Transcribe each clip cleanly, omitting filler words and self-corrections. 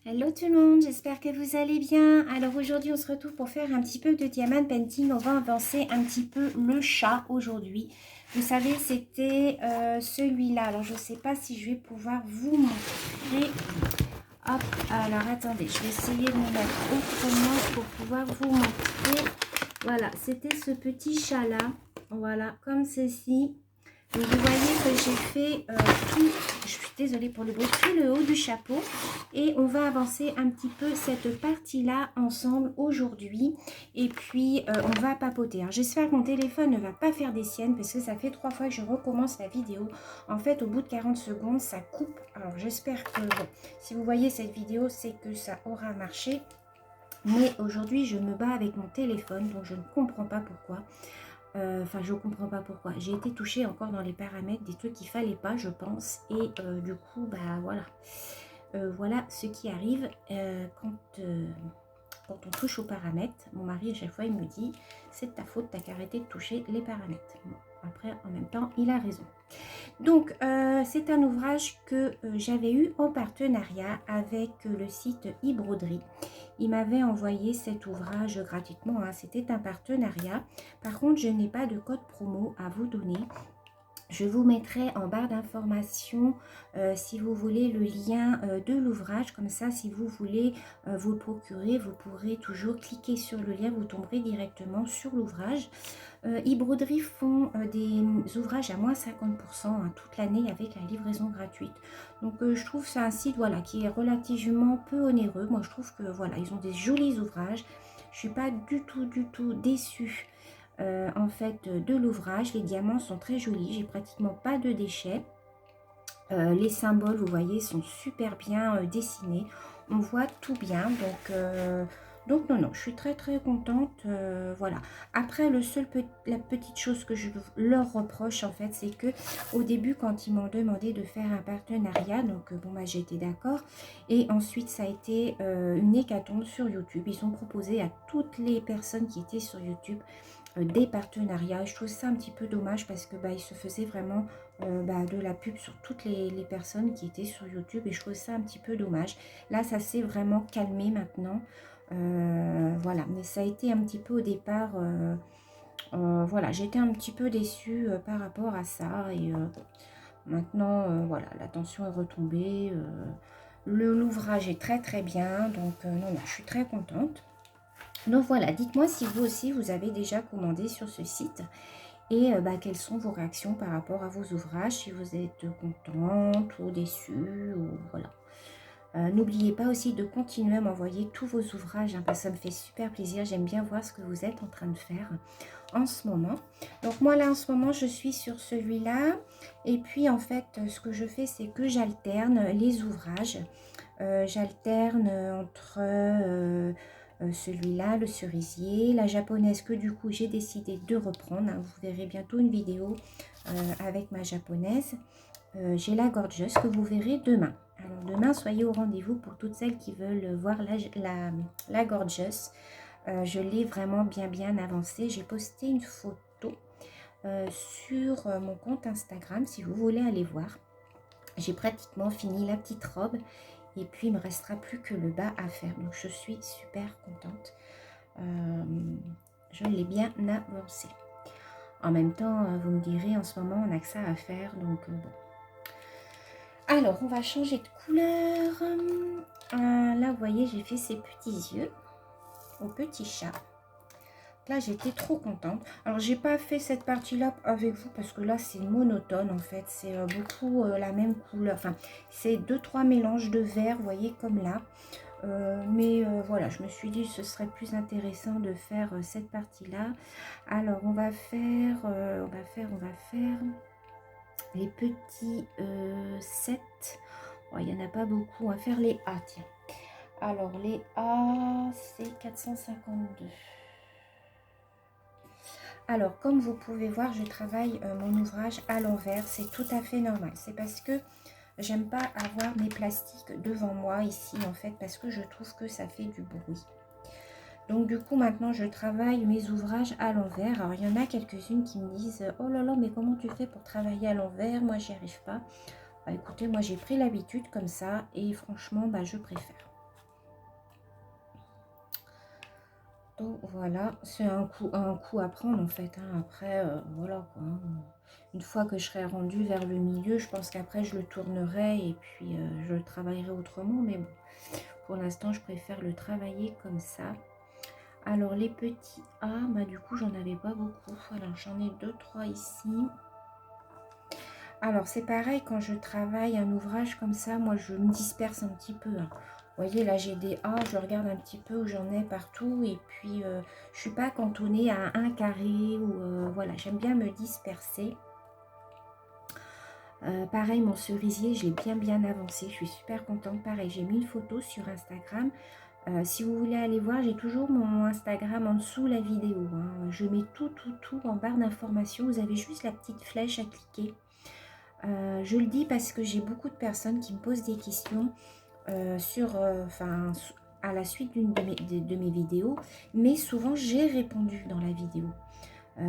Hello tout le monde, j'espère que vous allez bien. Alors aujourd'hui on se retrouve pour faire un petit peu de diamant painting. On va avancer un petit peu le chat aujourd'hui. Vous savez c'était celui-là. Alors je ne sais pas si je vais pouvoir vous montrer. Hop, alors attendez, je vais essayer de me mettre autrement pour pouvoir vous montrer. Voilà, c'était ce petit chat là. Voilà, comme ceci. Donc vous voyez que j'ai fait tout, je suis désolée pour le bruit, tout le haut du chapeau. Et on va avancer un petit peu cette partie-là ensemble aujourd'hui. Et puis on va papoter. Alors j'espère que mon téléphone ne va pas faire des siennes parce que ça fait 3 fois que je recommence la vidéo. En fait au bout de 40 secondes ça coupe. Alors j'espère que bon, si vous voyez cette vidéo c'est que ça aura marché. Mais aujourd'hui je me bats avec mon téléphone donc je ne comprends pas pourquoi. Enfin, je comprends pas pourquoi. J'ai été touchée encore dans les paramètres, des trucs qu'il fallait pas, je pense. Et du coup, bah voilà. Voilà ce qui arrive quand on touche aux paramètres. Mon mari, à chaque fois, il me dit, c'est de ta faute, t'as qu'à arrêter de toucher les paramètres. Bon, après, en même temps, il a raison. Donc, c'est un ouvrage que j'avais eu en partenariat avec le site eBroderie. Il m'avait envoyé cet ouvrage gratuitement, hein. C'était un partenariat. Par contre, je n'ai pas de code promo à vous donner. Je vous mettrai en barre d'informations si vous voulez le lien de l'ouvrage. Comme ça, si vous voulez vous le procurer, vous pourrez toujours cliquer sur le lien, vous tomberez directement sur l'ouvrage. eBroderie font des ouvrages à moins 50% hein, toute l'année avec la livraison gratuite. Donc je trouve c'est un site voilà, qui est relativement peu onéreux. Moi je trouve que voilà, ils ont des jolis ouvrages. Je suis pas du tout déçue en fait de l'ouvrage. Les diamants sont très jolis, j'ai pratiquement pas de déchets. Les symboles, vous voyez, sont super bien dessinés. On voit tout bien, donc non, je suis très contente. Voilà. Après, la petite chose que je leur reproche, en fait, c'est que au début, quand ils m'ont demandé de faire un partenariat, donc bon, bah, j'ai été d'accord. Et ensuite, ça a été une hécatombe sur YouTube. Ils ont proposé à toutes les personnes qui étaient sur YouTube des partenariats. Je trouve ça un petit peu dommage parce que bah, ils se faisaient vraiment de la pub sur toutes les personnes qui étaient sur YouTube et je trouve ça un petit peu dommage. Là, ça s'est vraiment calmé maintenant. Voilà, mais ça a été un petit peu au départ... voilà, j'étais un petit peu déçue par rapport à ça et maintenant, voilà, la tension est retombée. L'ouvrage est très bien, donc non, je suis très contente. Donc voilà, dites-moi si vous aussi vous avez déjà commandé sur ce site et quelles sont vos réactions par rapport à vos ouvrages, si vous êtes contente ou déçue, ou voilà. N'oubliez pas aussi de continuer à m'envoyer tous vos ouvrages, hein, parce que ça me fait super plaisir. J'aime bien voir ce que vous êtes en train de faire en ce moment. Donc moi là en ce moment je suis sur celui-là et puis en fait ce que je fais c'est que j'alterne les ouvrages. J'alterne entre celui-là, le cerisier, la japonaise que du coup j'ai décidé de reprendre. Hein. Vous verrez bientôt une vidéo avec ma japonaise. J'ai la gorgeous que vous verrez demain. Alors demain, soyez au rendez-vous pour toutes celles qui veulent voir la gorgeous. Je l'ai vraiment bien avancée. J'ai posté une photo sur mon compte Instagram si vous voulez aller voir. J'ai pratiquement fini la petite robe et puis il me restera plus que le bas à faire. Donc je suis super contente. Je l'ai bien avancé. En même temps, vous me direz, en ce moment, on n'a que ça à faire. Donc bon. Alors, on va changer de couleur. Là, vous voyez, j'ai fait ces petits yeux au petit chat. Là, j'étais trop contente. Alors, j'ai pas fait cette partie-là avec vous parce que là, c'est monotone en fait. C'est beaucoup la même couleur. Enfin, c'est 2-3 mélanges de vert, vous voyez, comme là. Mais voilà, je me suis dit ce serait plus intéressant de faire cette partie-là. Alors, on va faire les petits 7. Oh, il n'y en a pas beaucoup. On va faire les A, tiens. Alors, les A, c'est 452. Alors, comme vous pouvez voir, je travaille mon ouvrage à l'envers. C'est tout à fait normal. C'est parce que j'aime pas avoir mes plastiques devant moi ici, en fait, parce que je trouve que ça fait du bruit. Donc, du coup, maintenant, je travaille mes ouvrages à l'envers. Alors, il y en a quelques-unes qui me disent « Oh là là, mais comment tu fais pour travailler à l'envers? Moi, j'y arrive pas. » Bah, écoutez, moi, j'ai pris l'habitude comme ça et franchement, bah, je préfère. Donc voilà, c'est un coup à prendre en fait, hein. Après, voilà quoi, hein. Une fois que je serai rendue vers le milieu, je pense qu'après je le tournerai et puis je le travaillerai autrement. Mais bon, pour l'instant, je préfère le travailler comme ça. Alors les petits A, bah du coup j'en avais pas beaucoup. Voilà, j'en ai deux, trois ici. Alors c'est pareil, quand je travaille un ouvrage comme ça, moi je me disperse un petit peu, hein. Vous voyez, là j'ai des A, je regarde un petit peu où j'en ai partout. Et puis je suis pas cantonnée à un carré. Ou voilà, j'aime bien me disperser. Pareil, mon cerisier, je l'ai bien avancé. Je suis super contente. Pareil, j'ai mis une photo sur Instagram. Si vous voulez aller voir, j'ai toujours mon Instagram en dessous la vidéo, hein. Je mets tout en barre d'informations. Vous avez juste la petite flèche à cliquer. Je le dis parce que j'ai beaucoup de personnes qui me posent des questions à la suite d'une de mes vidéos. Mais souvent, j'ai répondu dans la vidéo.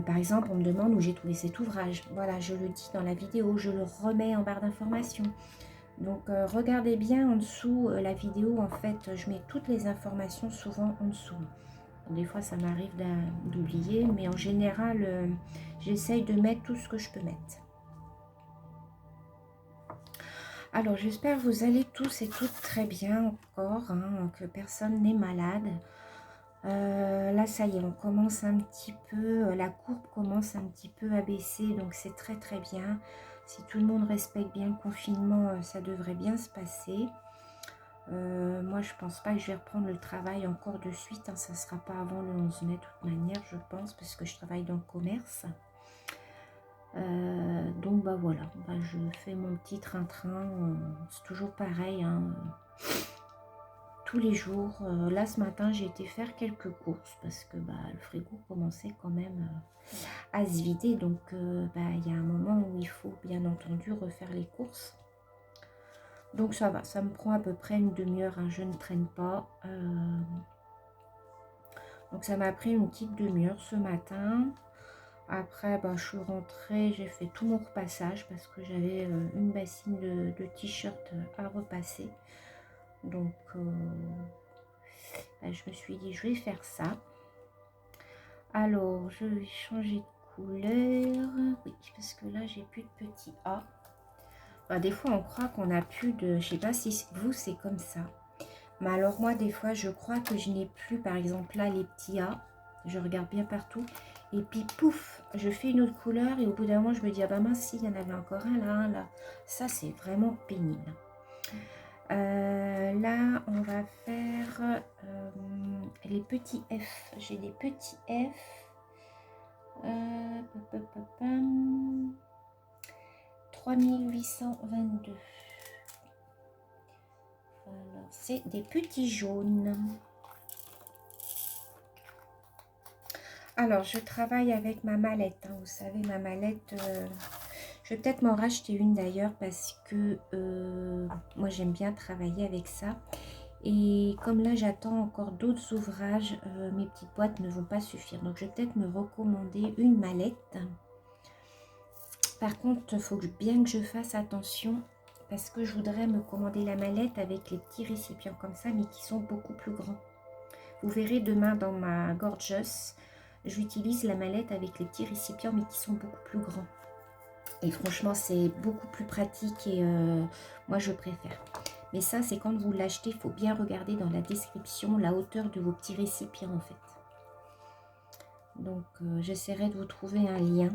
Par exemple, on me demande où j'ai trouvé cet ouvrage. Voilà, je le dis dans la vidéo, je le remets en barre d'informations. Donc, regardez bien en dessous la vidéo. En fait, je mets toutes les informations souvent en dessous. Des fois, ça m'arrive d'oublier, mais en général, j'essaye de mettre tout ce que je peux mettre. Alors, j'espère que vous allez tous et toutes très bien encore, hein, que personne n'est malade. Là, ça y est, on commence un petit peu, la courbe commence un petit peu à baisser, donc c'est très bien. Si tout le monde respecte bien le confinement, ça devrait bien se passer. Moi, je pense pas que je vais reprendre le travail encore de suite, hein. Ça ne sera pas avant le 11 mai de toute manière, je pense, parce que je travaille dans le commerce. Donc, bah voilà, bah, je fais mon petit train-train. C'est toujours pareil, hein, tous les jours. Là, ce matin, j'ai été faire quelques courses parce que bah, le frigo commençait quand même à se vider. Donc, bah, il y a un moment où il faut bien entendu refaire les courses. Donc ça va, ça me prend à peu près une demi-heure, hein, je ne traîne pas. Donc ça m'a pris une petite demi-heure ce matin. Après, bah, je suis rentrée, j'ai fait tout mon repassage parce que j'avais une bassine de t-shirts à repasser. Donc bah, je me suis dit, je vais faire ça. Alors, je vais changer de couleur. Oui, parce que là, j'ai plus de petits A. Bah, des fois, on croit qu'on n'a plus de... Je sais pas si vous, c'est comme ça. Mais alors, moi, des fois, je crois que je n'ai plus, par exemple, là, les petits A. Je regarde bien partout. Et puis, pouf, je fais une autre couleur. Et au bout d'un moment, je me dis, ah bah mince, si, il y en avait encore un là, un là. Ça, c'est vraiment pénible. Là, on va faire les petits F. J'ai des petits F. 3822. Alors, c'est des petits jaunes. Alors, je travaille avec ma mallette, hein. Vous savez, ma mallette, je vais peut-être m'en racheter une d'ailleurs parce que moi, j'aime bien travailler avec ça. Et comme là, j'attends encore d'autres ouvrages, mes petites boîtes ne vont pas suffire. Donc, je vais peut-être me recommander une mallette. Par contre, il faut bien que je fasse attention parce que je voudrais me commander la mallette avec les petits récipients comme ça, mais qui sont beaucoup plus grands. Vous verrez demain dans ma Gorgeous, j'utilise la mallette avec les petits récipients, mais qui sont beaucoup plus grands. Et franchement, c'est beaucoup plus pratique et moi, je préfère. Mais ça, c'est quand vous l'achetez, il faut bien regarder dans la description la hauteur de vos petits récipients, en fait. Donc, j'essaierai de vous trouver un lien.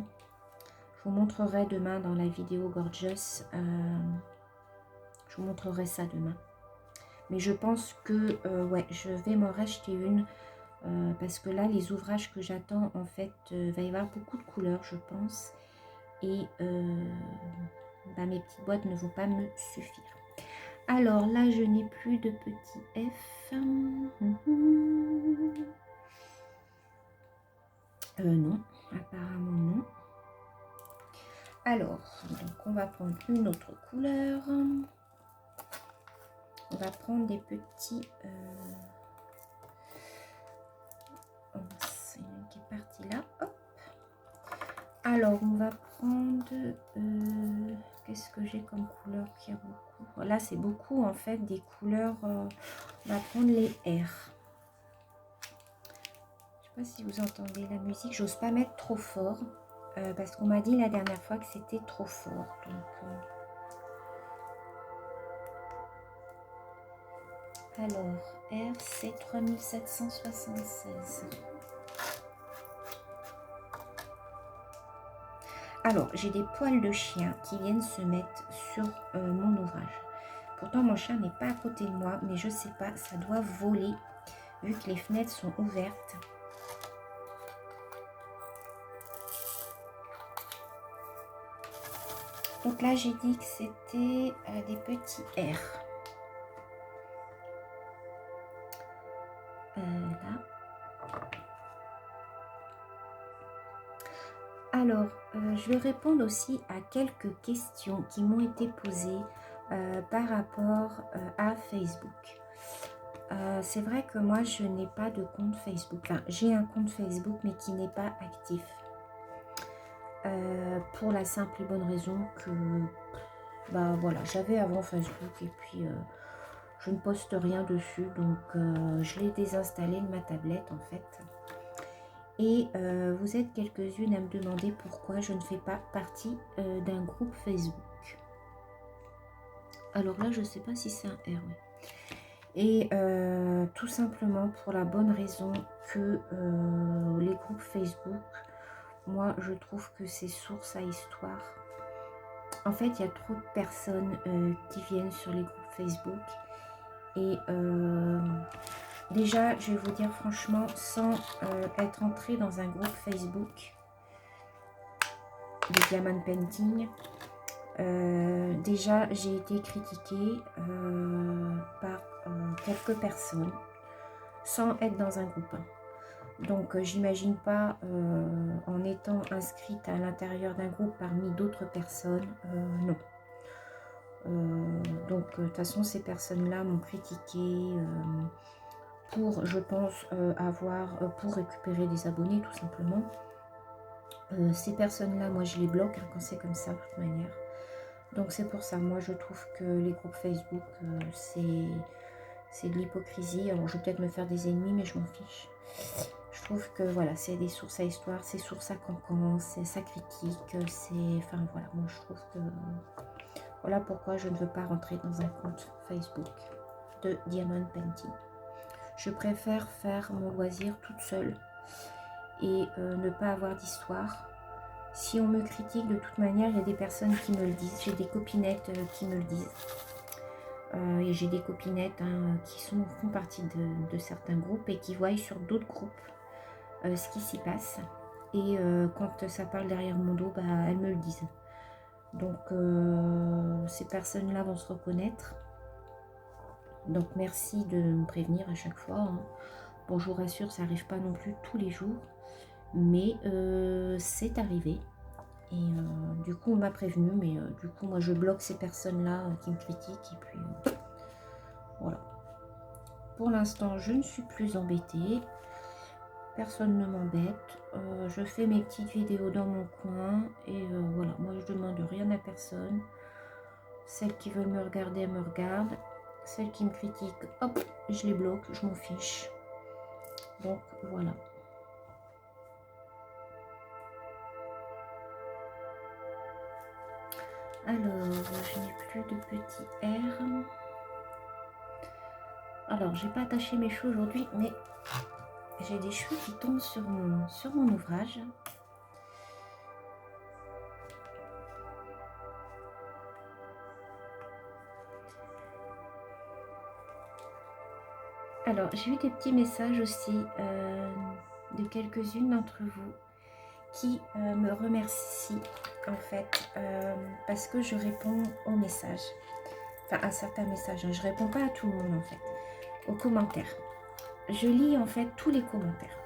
Je vous montrerai demain dans la vidéo Gorgeous. Je vous montrerai ça demain. Mais je pense que ouais, je vais m'en racheter une. Parce que là, les ouvrages que j'attends, en fait, va y avoir beaucoup de couleurs, je pense. Et bah, mes petites boîtes ne vont pas me suffire. Alors là, je n'ai plus de petits F. Non, apparemment non. Alors, donc on va prendre une autre couleur. On va prendre des petits... Oh, c'est une qui est partie là. Hop. Alors, on va prendre... Qu'est-ce que j'ai comme couleur qui a beaucoup? Là, c'est beaucoup en fait des couleurs... on va prendre les R. sais pas si vous entendez la musique. J'ose pas mettre trop fort. Parce qu'on m'a dit la dernière fois que c'était trop fort. Donc, alors, R, c'est 3776. Alors, j'ai des poils de chien qui viennent se mettre sur mon ouvrage. Pourtant, mon chien n'est pas à côté de moi, mais je sais pas, ça doit voler vu que les fenêtres sont ouvertes. Donc là, j'ai dit que c'était des petits R. Là. Alors, je vais répondre aussi à quelques questions qui m'ont été posées par rapport à Facebook. C'est vrai que moi, je n'ai pas de compte Facebook. Enfin, j'ai un compte Facebook, mais qui n'est pas actif. Pour la simple et bonne raison que, bah voilà, j'avais avant Facebook et puis je ne poste rien dessus. Donc, je l'ai désinstallé de ma tablette, en fait. Et vous êtes quelques-unes à me demander pourquoi je ne fais pas partie d'un groupe Facebook. Alors là, je ne sais pas si c'est un R, oui. Et tout simplement pour la bonne raison que les groupes Facebook, moi, je trouve que c'est source à histoire. En fait, il y a trop de personnes qui viennent sur les groupes Facebook. Et déjà, je vais vous dire franchement, sans être entrée dans un groupe Facebook de Diamond Painting, déjà j'ai été critiquée par quelques personnes sans être dans un groupe. Donc j'imagine pas en étant inscrite à l'intérieur d'un groupe parmi d'autres personnes, non. Donc de toute façon ces personnes-là m'ont critiqué pour, je pense, pour récupérer des abonnés tout simplement. Ces personnes-là, moi je les bloque hein, quand c'est comme ça de toute manière. Donc c'est pour ça, moi je trouve que les groupes Facebook, c'est de l'hypocrisie. Alors je vais peut-être me faire des ennemis, mais je m'en fiche. Je trouve que voilà, c'est des sources à histoire, c'est sources à cancan, c'est ça critique, c'est... Enfin voilà, moi je trouve que... Voilà pourquoi je ne veux pas rentrer dans un compte Facebook de Diamond Painting. Je préfère faire mon loisir toute seule et ne pas avoir d'histoire. Si on me critique, de toute manière, il y a des personnes qui me le disent. J'ai des copinettes qui me le disent. Et j'ai des copinettes hein, qui font partie de certains groupes et qui voient sur d'autres groupes ce qui s'y passe. Et quand ça parle derrière mon dos, bah, elles me le disent. Donc, ces personnes-là vont se reconnaître. Donc, merci de me prévenir à chaque fois. Hein. Bon, je vous rassure, ça n'arrive pas non plus tous les jours. Mais c'est arrivé. Et du coup, on m'a prévenu. Mais du coup, moi, je bloque ces personnes-là qui me critiquent. Et puis, voilà. Pour l'instant, je ne suis plus embêtée. Personne ne m'embête. Je fais mes petites vidéos dans mon coin. Et voilà, moi, je demande rien à personne. Celles qui veulent me regarder, elles me regardent. Celles qui me critiquent, hop, je les bloque, je m'en fiche. Donc, voilà. Alors, je n'ai plus de petits R. Alors, j'ai pas attaché mes cheveux aujourd'hui, mais j'ai des cheveux qui tombent sur mon ouvrage. Alors, j'ai eu des petits messages aussi de quelques-unes d'entre vous qui me remercient en fait parce que je réponds aux messages. Enfin, à certains messages. Hein. Je réponds pas à tout le monde en fait. Aux commentaires. Je lis en fait tous les commentaires.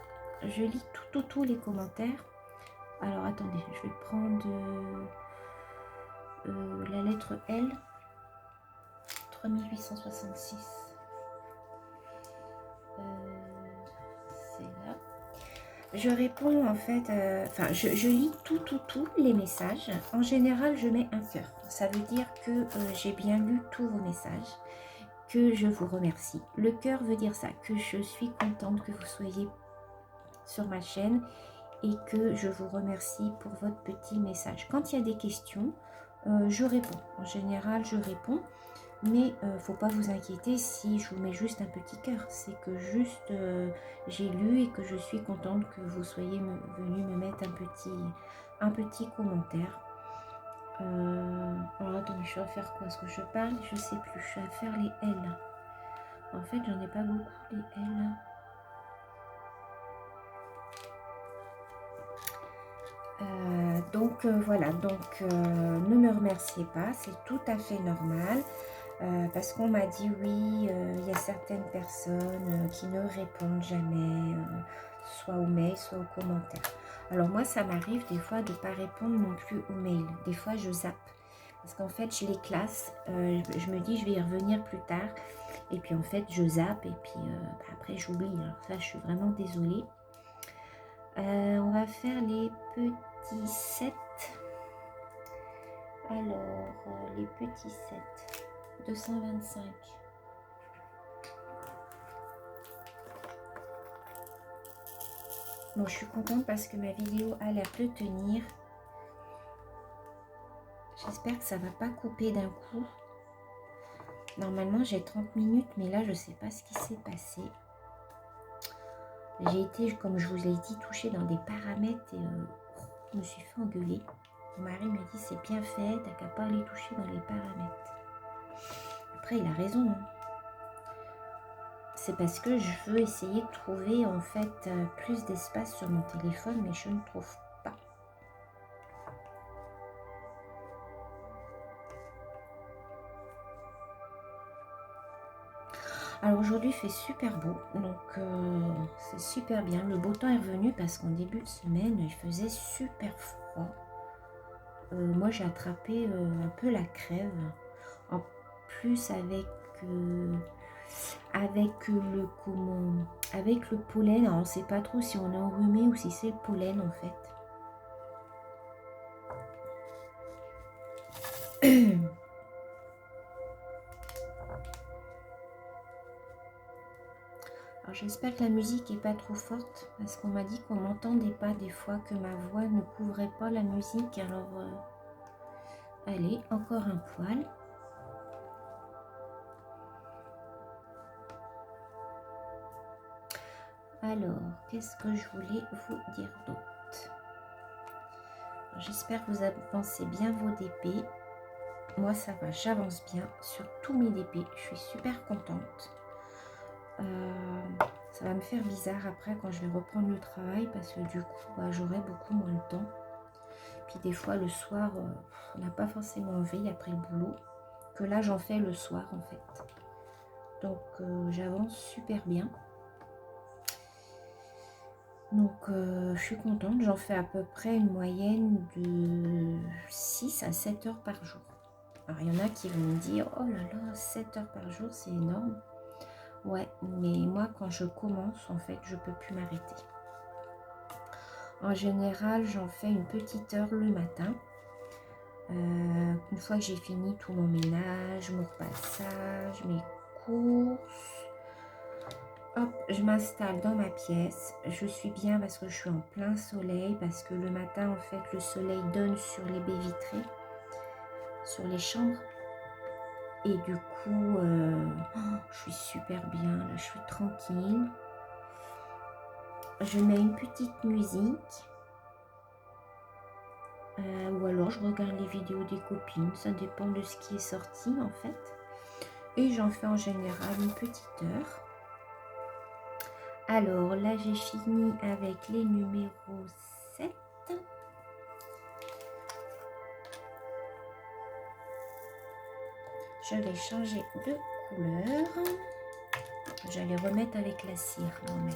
Je lis tous les commentaires. Alors, attendez, je vais prendre la lettre L. 3866. C'est là. Je réponds en fait, enfin je lis tous les messages. En général, je mets un cœur. Ça veut dire que j'ai bien lu tous vos messages, que je vous remercie. Le cœur veut dire ça, que je suis contente que vous soyez sur ma chaîne et que je vous remercie pour votre petit message. Quand il y a des questions, je réponds. En général, je réponds. Mais faut pas vous inquiéter si je vous mets juste un petit cœur. C'est que juste j'ai lu et que je suis contente que vous soyez venu me mettre un petit commentaire. Alors attendez, je vais à faire quoi? Est-ce que je parle? Je sais plus. Je vais à faire les L. En fait, j'en ai pas beaucoup les L. Voilà, donc ne me remerciez pas, c'est tout à fait normal. Parce qu'on m'a dit oui, il y a certaines personnes qui ne répondent jamais, soit aux mails, soit aux commentaires. Alors moi, ça m'arrive des fois de ne pas répondre non plus aux mails. Des fois, je zappe. Parce qu'en fait, je les classe. Je me dis, je vais y revenir plus tard. Et puis en fait, je zappe. Et puis après, j'oublie. Alors ça, je suis vraiment désolée. On va faire les petits 7. Alors, les petits 7. 225. Bon, je suis contente parce que ma vidéo a l'air de tenir. J'espère que ça va pas couper d'un coup. Normalement, j'ai 30 minutes, mais là, je sais pas ce qui s'est passé. J'ai été, comme je vous l'ai dit, touchée dans des paramètres et je me suis fait engueuler. Mon mari m'a dit, c'est bien fait, t'as qu'à pas aller toucher dans les paramètres. Après, il a raison, hein. C'est parce que je veux essayer de trouver en fait plus d'espace sur mon téléphone, mais je ne trouve pas. Alors aujourd'hui, il fait super beau, donc c'est super bien. Le beau temps est revenu parce qu'en début de semaine, il faisait super froid. Moi, j'ai attrapé un peu la crève. En plus, avec le pollen. Alors, on ne sait pas trop si on est enrhumé ou si c'est le pollen en fait. Alors j'espère que la musique n'est pas trop forte parce qu'on m'a dit qu'on n'entendait pas des fois, que ma voix ne couvrait pas la musique. Alors allez, encore un poil. Alors, qu'est-ce que je voulais vous dire d'autre? J'espère que vous avancez bien vos DP. Moi ça va, j'avance bien sur tous mes DP. Je suis super contente. Ça va me faire bizarre après quand je vais reprendre le travail parce que du coup j'aurai beaucoup moins de temps. Puis des fois le soir on n'a pas forcément envie après le boulot, que là j'en fais le soir en fait. Donc j'avance super bien. Donc je suis contente, j'en fais à peu près une moyenne de 6 à 7 heures par jour. Alors il y en a qui vont me dire oh là là, 7 heures par jour c'est énorme. Ouais, mais moi quand je commence en fait je peux plus m'arrêter. En général j'en fais une petite heure le matin. Une fois que j'ai fini tout mon ménage, mon repassage, mes courses, hop, je m'installe dans ma pièce. Je suis bien parce que je suis en plein soleil, parce que le matin en fait le soleil donne sur les baies vitrées, sur les chambres. Et du coup, je suis super bien, là je suis tranquille. Je mets une petite musique. Ou alors je regarde les vidéos des copines, ça dépend de ce qui est sorti en fait. Et j'en fais en général une petite heure. Alors là j'ai fini avec les numéros 7. Je vais changer de couleur. J'allais remettre avec la cire. Non, mais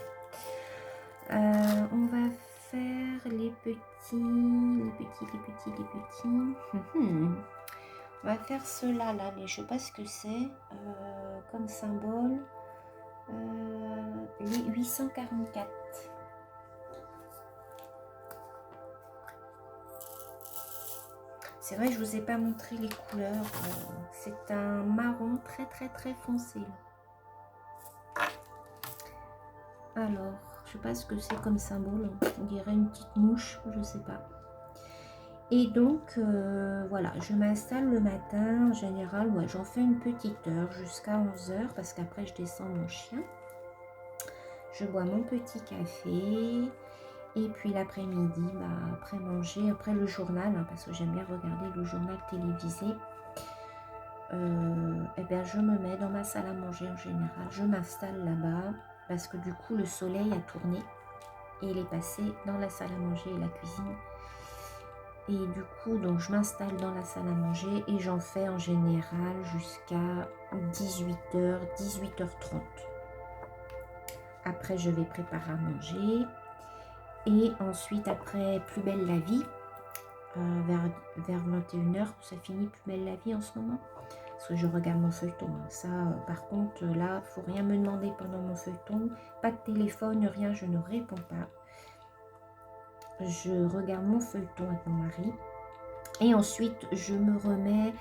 on va faire les petits. On va faire cela là, mais je sais pas ce que c'est comme symbole. Les 844. C'est vrai que je vous ai pas montré les couleurs. C'est un marron très foncé. Alors, Je sais pas ce que c'est comme symbole. On dirait une petite mouche, je sais pas. Et donc, voilà, je m'installe le matin. En général, ouais, j'en fais une petite heure jusqu'à 11 h parce qu'après, je descends mon chien. Je bois mon petit café. Et puis l'après-midi, bah, après manger, après le journal, hein, parce que j'aime bien regarder le journal télévisé, et bien je me mets dans ma salle à manger en général. Je m'installe là-bas parce que du coup le soleil a tourné et il est passé dans la salle à manger et la cuisine. Et du coup, donc je m'installe dans la salle à manger et j'en fais en général jusqu'à 18 h, 18 h 30. Après, je vais préparer à manger. Et ensuite, après, Plus belle la vie, vers 21 h, ça finit Plus belle la vie en ce moment. Parce que je regarde mon feuilleton. Ça, par contre, là, faut rien me demander pendant mon feuilleton. Pas de téléphone, rien, je ne réponds pas. Je regarde mon feuilleton avec mon mari. Et ensuite, je me remets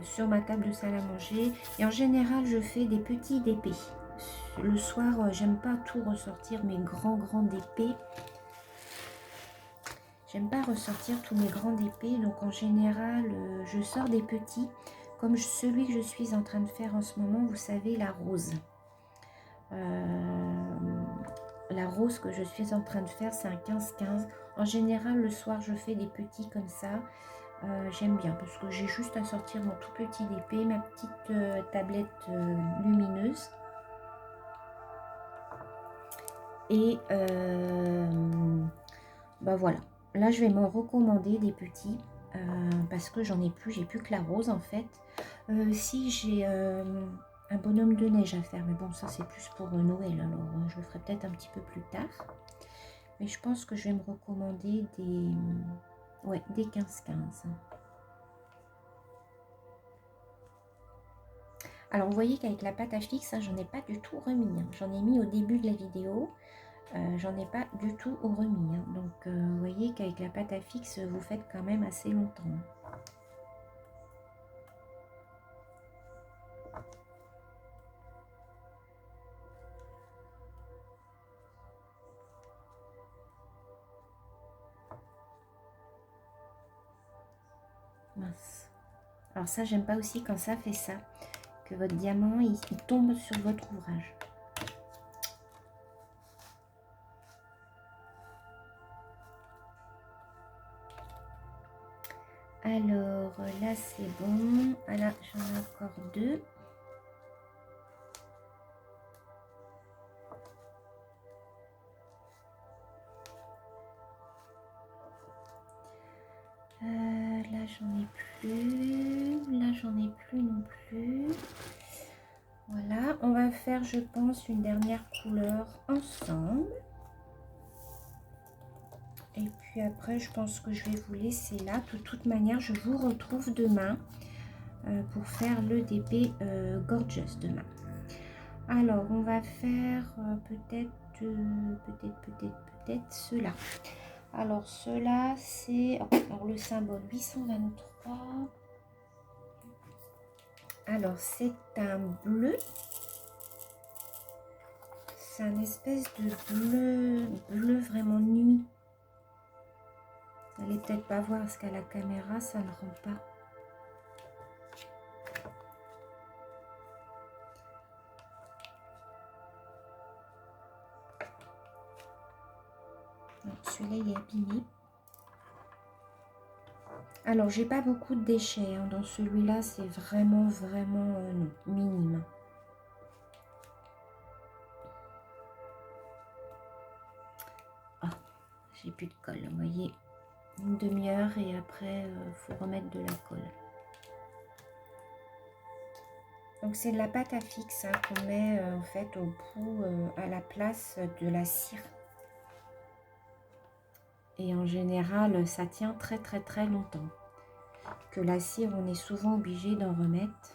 sur ma table de salle à manger. Et en général, je fais des petits dépés. Le soir, j'aime pas tout ressortir, mes grands dépés. J'aime pas ressortir tous mes grands dépés. Donc, en général, je sors des petits. Comme celui que je suis en train de faire en ce moment, vous savez, la rose. La rose que je suis en train de faire, c'est un 15-15. En général, le soir, je fais des petits comme ça. J'aime bien parce que j'ai juste à sortir mon tout petit épée, ma petite tablette lumineuse. Et bah voilà. Là, je vais me recommander des petits parce que j'en ai plus. J'ai plus que la rose en fait. Si j'ai un bonhomme de neige à faire, mais bon, ça c'est plus pour Noël. Alors, je le ferai peut-être un petit peu plus tard. Mais je pense que je vais me recommander des 15-15. Alors, vous voyez qu'avec la pâte à fixe, hein, j'en ai pas du tout remis. Hein. J'en ai mis au début de la vidéo. J'en ai pas du tout remis. Hein. Donc, vous voyez qu'avec la pâte à fixe, vous faites quand même assez longtemps. Mince. Alors ça, j'aime pas aussi quand ça fait ça. Que votre diamant, il tombe sur votre ouvrage. Alors là, c'est bon. Ah là, j'en ai encore deux. Là, j'en ai plus. Là, j'en ai plus non plus. Voilà, on va faire, je pense, une dernière couleur ensemble. Et puis après, je pense que je vais vous laisser là. De toute manière, je vous retrouve demain pour faire le DP Gorgeous demain. Alors, on va faire peut-être ceux-là. Alors, ceux-là, c'est le symbole 823. Alors, c'est un bleu. C'est un espèce de bleu vraiment nuit. Vous n'allez peut-être pas voir parce qu'à la caméra, ça ne rend pas. Celui-là, il est abîmé. Alors, j'ai pas beaucoup de déchets. Hein. Dans celui-là, c'est vraiment non, minime. Ah, j'ai plus de colle. Vous voyez, une demi-heure et après, il faut remettre de la colle. Donc, c'est de la pâte à fixe hein, qu'on met en fait au bout à la place de la cire. Et en général, ça tient très longtemps. Que la cire, on est souvent obligé d'en remettre.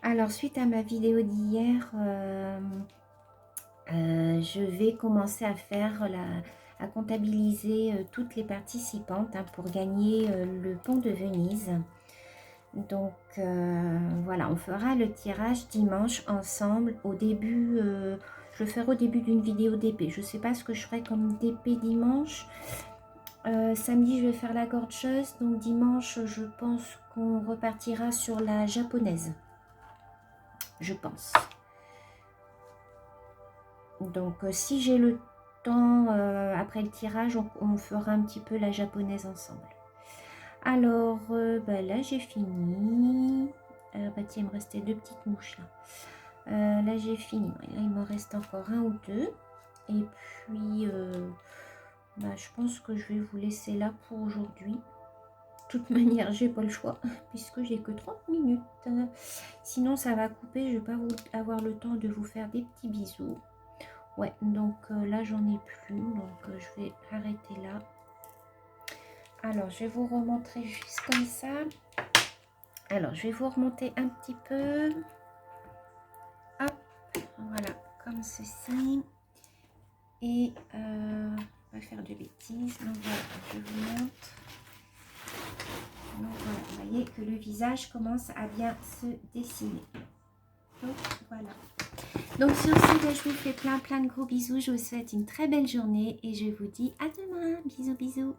Alors, suite à ma vidéo d'hier, je vais commencer à faire à comptabiliser toutes les participantes hein, pour gagner le pont de Venise. Donc voilà, on fera le tirage dimanche ensemble. Au début, je le ferai au début d'une vidéo d'épée. Je ne sais pas ce que je ferai comme d'épée dimanche. Samedi, je vais faire la gorgeuse. Donc dimanche, je pense qu'on repartira sur la japonaise. Je pense. Donc si j'ai le temps, après le tirage, on fera un petit peu la japonaise ensemble. Alors, là, j'ai fini. Tiens, il me restait 2 petites mouches là. Là, j'ai fini. Là, il me reste encore 1 ou 2. Et puis, je pense que je vais vous laisser là pour aujourd'hui. De toute manière, j'ai pas le choix puisque j'ai que 30 minutes. Sinon, ça va couper. Je vais pas avoir le temps de vous faire des petits bisous. Ouais, donc là, j'en ai plus. Donc, je vais arrêter là. Alors, je vais vous remontrer juste comme ça. Alors, je vais vous remonter un petit peu. Hop, voilà, comme ceci. Et on va faire de bêtises. Donc, voilà, je vous montre. Donc, voilà, vous voyez que le visage commence à bien se dessiner. Donc, voilà. Donc, sur ce, je vous fais plein de gros bisous. Je vous souhaite une très belle journée et je vous dis à demain. Bisous, bisous.